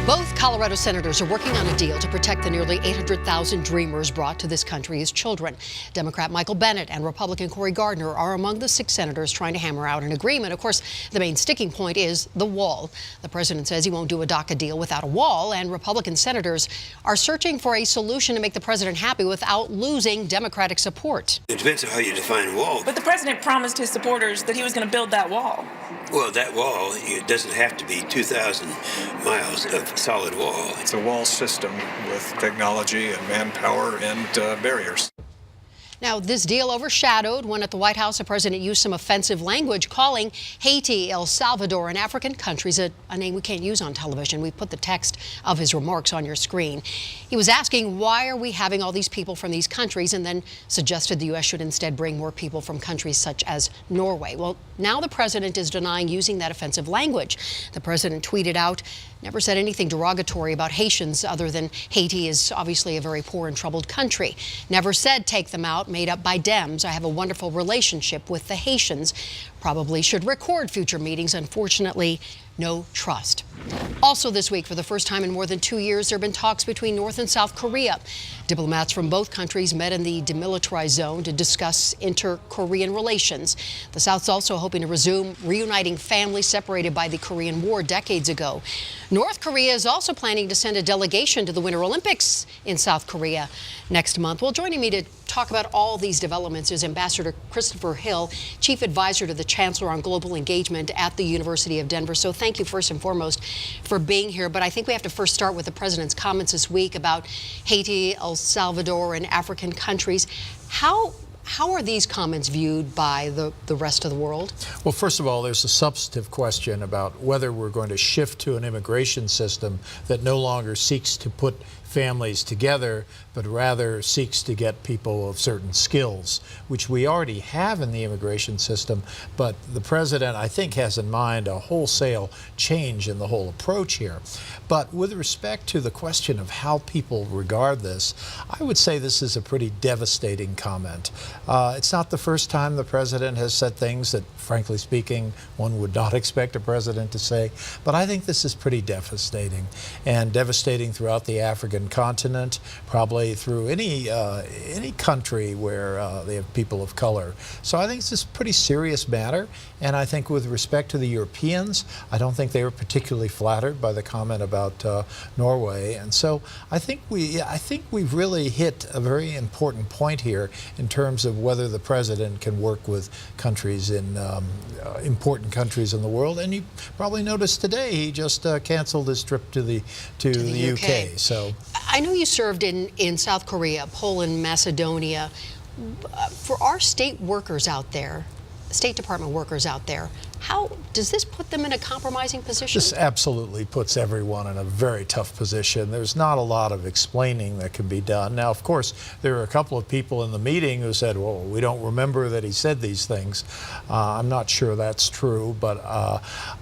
Both Colorado senators are working on a deal to protect the nearly 800,000 Dreamers brought to this country as children. Democrat Michael Bennet and Republican Cory Gardner are among the 6 senators trying to hammer out an agreement. Of course, the main sticking point is the wall. The president says he won't do a DACA deal without a wall, and Republican senators are searching for a solution to make the president happy without losing Democratic support. It depends on how you define wall. But the president promised his supporters that he was going to build that wall. Well, that wall, it doesn't have to be 2,000 miles of solid wall. It's a wall system with technology and manpower and barriers. Now, this deal overshadowed when at the White House the president used some offensive language, calling Haiti, El Salvador, and African countries a name we can't use on television. We put the text of his remarks on your screen. He was asking, why are we having all these people from these countries, and then suggested the U.S. should instead bring more people from countries such as Norway. Well, now the president is denying using that offensive language. The president tweeted out, never said anything derogatory about Haitians other than Haiti is obviously a very poor and troubled country. Never said take them out, made up by Dems. I have a wonderful relationship with the Haitians. Probably should record future meetings. Unfortunately, no trust. Also this week, for the first time in more than 2 years, there have been talks between North and South Korea. Diplomats from both countries met in the demilitarized zone to discuss inter-Korean relations. The South's also hoping to resume reuniting families separated by the Korean War decades ago. North Korea is also planning to send a delegation to the Winter Olympics in South Korea next month. Well, joining me to talk about all these developments is Ambassador Christopher Hill, Chief Advisor to the Chancellor on Global Engagement at the University of Denver. So thank you first and foremost for being here. But I think we have to first start with the president's comments this week about Haiti, El Salvador, and African countries. How are these comments viewed by the rest of the world? Well, first of all, there's a substantive question about whether we're going to shift to an immigration system that no longer seeks to put families together, but rather seeks to get people of certain skills, which we already have in the immigration system. But the president, I think, has in mind a wholesale change in the whole approach here. But with respect to the question of how people regard this, I would say this is a pretty devastating comment. It's not the first time the president has said things that, frankly speaking, one would not expect a president to say. But I think this is pretty devastating, and devastating throughout the African continent, probably through any country where they have people of color. So I think it's a pretty serious matter, and I think with respect to the Europeans, I don't think they were particularly flattered by the comment about Norway. And so I think we've really hit a very important point here in terms of whether the president can work with countries in important countries in the world. And you probably noticed today he just canceled his trip to the UK. So I know you served in South Korea, Poland, Macedonia. For our state workers out there, State Department workers out there, how does this put them in a compromising position? This absolutely puts everyone in a very tough position. There's not a lot of explaining that can be done. Now, of course, there are a couple of people in the meeting who said, well, we don't remember that he said these things. I'm not sure that's true, but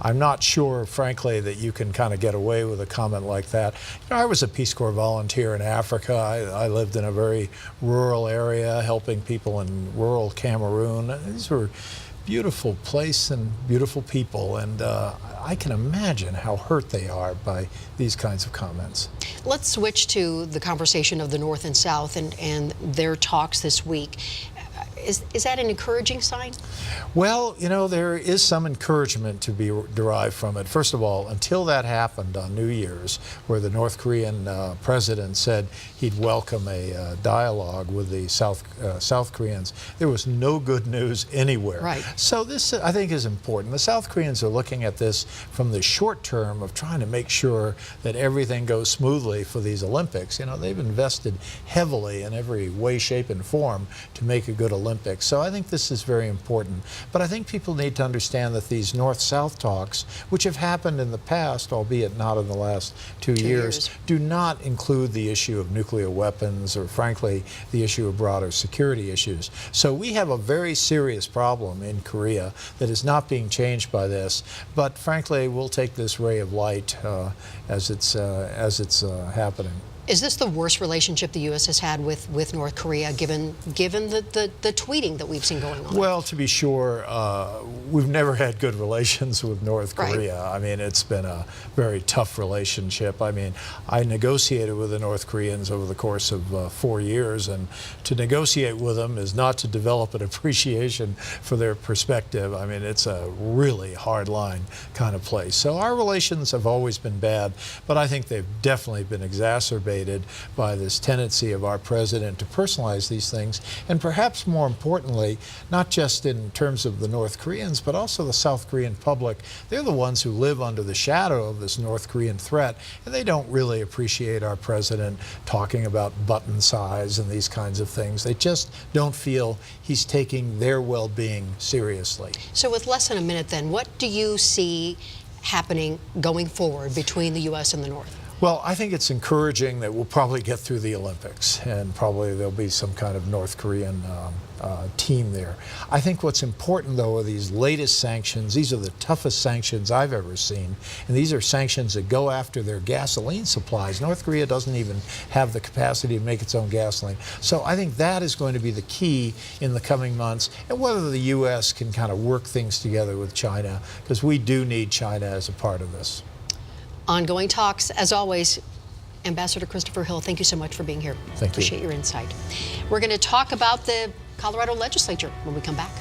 I'm not sure, frankly, that you can kind of get away with a comment like that. You know, I was a Peace Corps volunteer in Africa. I lived in a very rural area, helping people in rural Cameroon. These were beautiful place and beautiful people, and I can imagine how hurt they are by these kinds of comments. Let's switch to the conversation of the North and South and their talks this week. Is that an encouraging sign? Well, you know, there is some encouragement to be derived from it. First of all, until that happened on New Year's, where the North Korean president said he'd welcome a dialogue with the South Koreans, there was no good news anywhere. Right. So this, I think, is important. The South Koreans are looking at this from the short term of trying to make sure that everything goes smoothly for these Olympics. You know, they've invested heavily in every way, shape, and form to make a good Olympics. So I think this is very important. But I think people need to understand that these North-South talks, which have happened in the past, albeit not in the last two years, do not include the issue of nuclear weapons or, frankly, the issue of broader security issues. So we have a very serious problem in Korea that is not being changed by this. But, frankly, we'll take this ray of light as it's happening. Is this the worst relationship the U.S. has had with North Korea, given the tweeting that we've seen going on? Well, to be sure, we've never had good relations with North Korea. Right. I mean, it's been a very tough relationship. I mean, I negotiated with the North Koreans over the course of 4 years, and to negotiate with them is not to develop an appreciation for their perspective. I mean, it's a really hard line kind of place. So our relations have always been bad, but I think they've definitely been exacerbated by this tendency of our president to personalize these things, and perhaps more importantly, not just in terms of the North Koreans, but also the South Korean public. They're the ones who live under the shadow of this North Korean threat, and they don't really appreciate our president talking about button size and these kinds of things. They just don't feel he's taking their well-being seriously. So with less than a minute then, what do you see happening going forward between the U.S. and the North? Well, I think it's encouraging that we'll probably get through the Olympics, and probably there'll be some kind of North Korean team there. I think what's important, though, are these latest sanctions. These are the toughest sanctions I've ever seen, and these are sanctions that go after their gasoline supplies. North Korea doesn't even have the capacity to make its own gasoline. So I think that is going to be the key in the coming months, and whether the U.S. can kind of work things together with China, because we do need China as a part of this. Ongoing talks, as always. Ambassador Christopher Hill, thank you so much for being here. Thank you. Appreciate your insight. We're going to talk about the Colorado legislature when we come back.